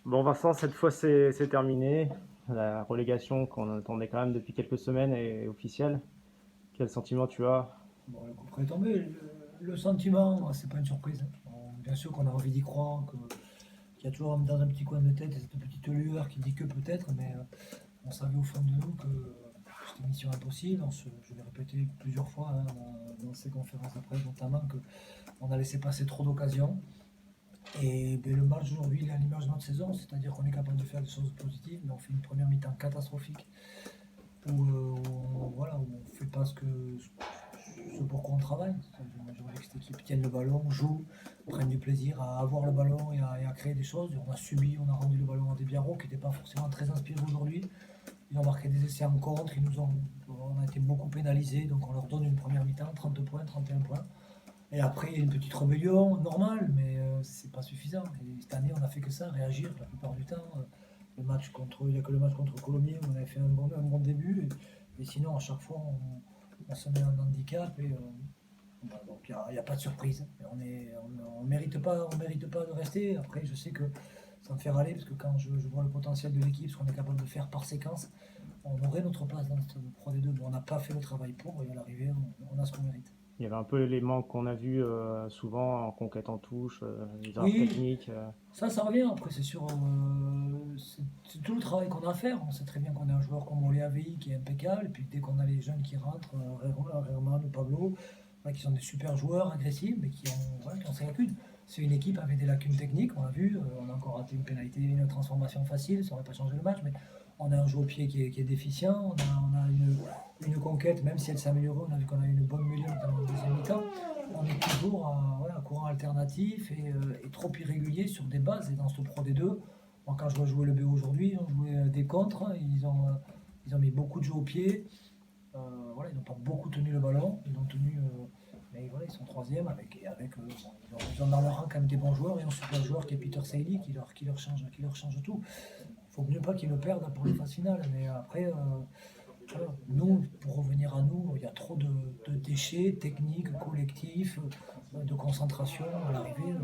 Bon Vincent, cette fois c'est terminé. La relégation qu'on attendait quand même depuis quelques semaines est officielle. Quel sentiment tu as? Bon, le coup près est tombé. Le sentiment, c'est pas une surprise. Bien sûr qu'on a envie d'y croire, qu'il y a toujours dans un petit coin de tête cette petite lueur qui dit que peut-être, mais on savait au fond de nous que c'était une mission impossible. Je l'ai répété plusieurs fois hein, dans ces conférences de presse, notamment qu'on a laissé passer trop d'occasions. Et ben, le match aujourd'hui, il est à l'image de notre saison, c'est-à-dire qu'on est capable de faire des choses positives, mais on fait une première mi-temps catastrophique où on fait pas ce pourquoi on travaille. J'ai envie que cette équipe tienne le ballon, joue, prenne du plaisir à avoir le ballon et à créer des choses. On a subi, on a rendu le ballon à des Biarro qui n'étaient pas forcément très inspirés aujourd'hui. Ils ont marqué des essais en contre, on a été beaucoup pénalisés, donc on leur donne une première mi-temps, 30 points, 31 points. Et après, il y a une petite rébellion normale, mais c'est pas suffisant. Et cette année, on a fait que ça, réagir la plupart du temps. Il n'y a que le match contre Colomiers où on avait fait un bon début. Et sinon, à chaque fois, on se met en handicap. Donc, il n'y a pas de surprise. On mérite pas de rester. Après, je sais que ça me fait râler parce que quand je vois le potentiel de l'équipe, ce qu'on est capable de faire par séquence, on aurait notre place dans cette Pro D2. Mais on n'a pas fait le travail pour. Et à l'arrivée, on a ce qu'on mérite. Il y avait un peu les manques qu'on a vus souvent en conquête en touche, les erreurs Oui, techniques. ça revient. Après, c'est sûr, c'est tout le travail qu'on a à faire. On sait très bien qu'on a un joueur comme Olé AVI qui est impeccable. Et puis dès qu'on a les jeunes qui rentrent, Reman ou Pablo, voilà, qui sont des super joueurs agressifs, mais qui ont ces lacunes. C'est une équipe avec des lacunes techniques, on l'a vu. On a encore raté une pénalité, une transformation facile, ça n'aurait pas changé le match. Mais on a un jeu au pied qui est déficient. On a une conquête, même si elle s'est améliorée. On a vu qu'on a eu une bonne mêlée, notamment en deuxième mi-temps. On est toujours à courant alternatif et trop irrégulier sur des bases. Et dans ce Pro D2, moi, quand je vois jouer le BO aujourd'hui, on jouait des contres. Ils ont mis beaucoup de jeux au pied. Voilà, ils n'ont pas beaucoup tenu le ballon. Ils ont tenu. Mais voilà, ils sont troisième bon, ils ont dans leur rang quand même des bons joueurs et un super joueur qui est Peter Sailly qui leur change tout. Il faut mieux pas qu'ils le perdent pour les phases finales. Mais après, voilà. Nous, pour revenir à nous, il y a trop de déchets techniques, collectifs, de concentration à l'arrivée.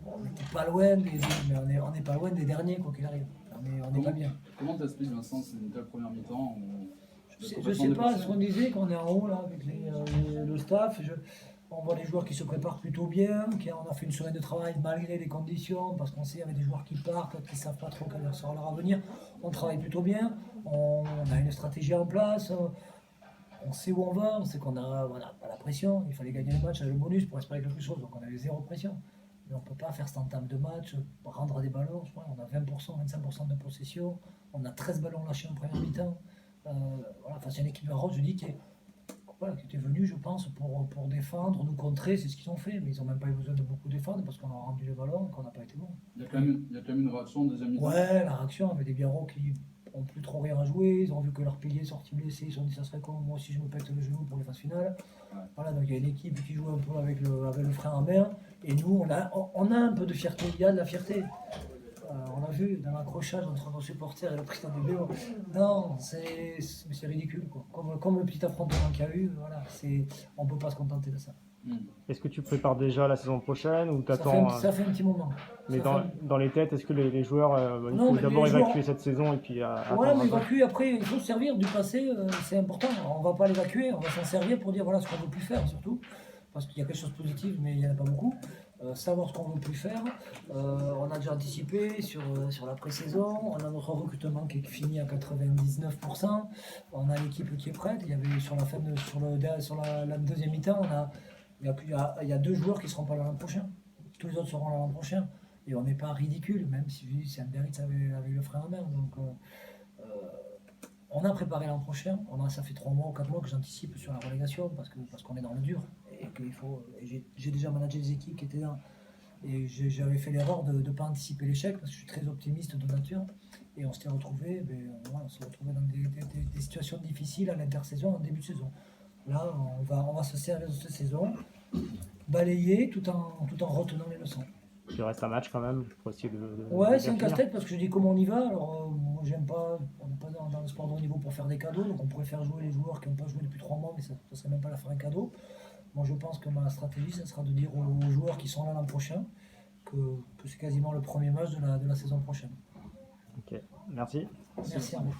On n'était pas loin mais on n'est pas loin des derniers, quoi qu'il arrive. On n'est pas bien. Comment t'expliques, Vincent, c'est une telle première mi-temps où tu dois Je ne complètement sais pas dépassé? ce qu'on disait quand on est en haut là avec le staff. On voit des joueurs qui se préparent plutôt bien, on a fait une semaine de travail malgré les conditions, parce qu'on sait qu'il y avait des joueurs qui partent, qui ne savent pas trop quel sera leur avenir. On travaille plutôt bien, on a une stratégie en place, on sait où on va, on sait qu'on a voilà, pas la pression. Il fallait gagner le match avec le bonus pour espérer quelque chose, donc on avait zéro pression. Mais on ne peut pas faire cet entame de match, rendre des ballons. Je crois, on a 20%, 25% de possession, on a 13 ballons lâchés en première mi-temps. Voilà, enfin, c'est une équipe de Rose, je dis, voilà, qui était venue, je pense, pour défendre, nous contrer. C'est ce qu'ils ont fait, mais ils n'ont même pas eu besoin de beaucoup défendre parce qu'on a rendu le ballon et qu'on n'a pas été bon. Il y a quand même une réaction en deuxième mi-temps. Ouais, la réaction avec des Biarros qui n'ont plus trop rien à jouer. Ils ont vu que leur pilier est sorti blessé. Ils se sont dit ça serait con, moi aussi je me pète le genou pour les phases finales. Ouais. Voilà, donc il y a une équipe qui joue un peu avec le frein en main. Et nous, on a un peu de fierté. Il y a de la fierté. On a vu dans l'accrochage entre nos supporters et le président du BO. Non, c'est ridicule. Quoi. Comme le petit affrontement qu'il y a eu, voilà, on ne peut pas se contenter de ça. Est-ce que tu prépares déjà la saison prochaine ou t'attends Ça fait un petit moment. mais Ça fait dans les têtes, est-ce que les joueurs, il Non, faut mais d'abord les joueurs. évacuer cette saison et puis Ouais, attendre mais un peu? évacuer après, il faut se servir du passé, c'est important. On va pas l'évacuer, on va s'en servir pour dire voilà ce qu'on veut plus faire surtout. Parce qu'il y a quelque chose de positif, mais il n'y en a pas beaucoup. Savoir ce qu'on veut plus faire. On a déjà anticipé sur la pré-saison. On a notre recrutement qui est fini à 99%. On a l'équipe qui est prête. Il y avait sur la fin sur la deuxième mi-temps, il y a deux joueurs qui ne seront pas là l'an prochain. Tous les autres seront là l'an prochain. Et on n'est pas ridicule, même si Saint-Beritz avait le frein à main. Donc, on a préparé l'an prochain. Ça fait 3 mois ou 4 mois que j'anticipe sur la relégation parce qu'on est dans le dur. J'ai déjà managé des équipes qui étaient là. Et j'avais fait l'erreur de ne pas anticiper l'échec parce que je suis très optimiste de nature. Et on s'était retrouvé, on s'est retrouvé dans des situations difficiles à l'intersaison, en début de saison. Là, on va se servir de cette saison, balayer tout en retenant les leçons. Il reste un match quand même pour essayer Ouais, de c'est bien un finir. casse-tête parce que je dis comment on y va. Alors, moi, j'aime pas, on n'est pas dans le sport de haut niveau pour faire des cadeaux, donc on pourrait faire jouer les joueurs qui n'ont pas joué depuis 3 mois, mais ça ne serait même pas leur faire un cadeau. Moi, je pense que ma stratégie, ça sera de dire aux joueurs qui sont là l'an prochain que c'est quasiment le premier match de la saison prochaine. Ok, merci. Merci à vous.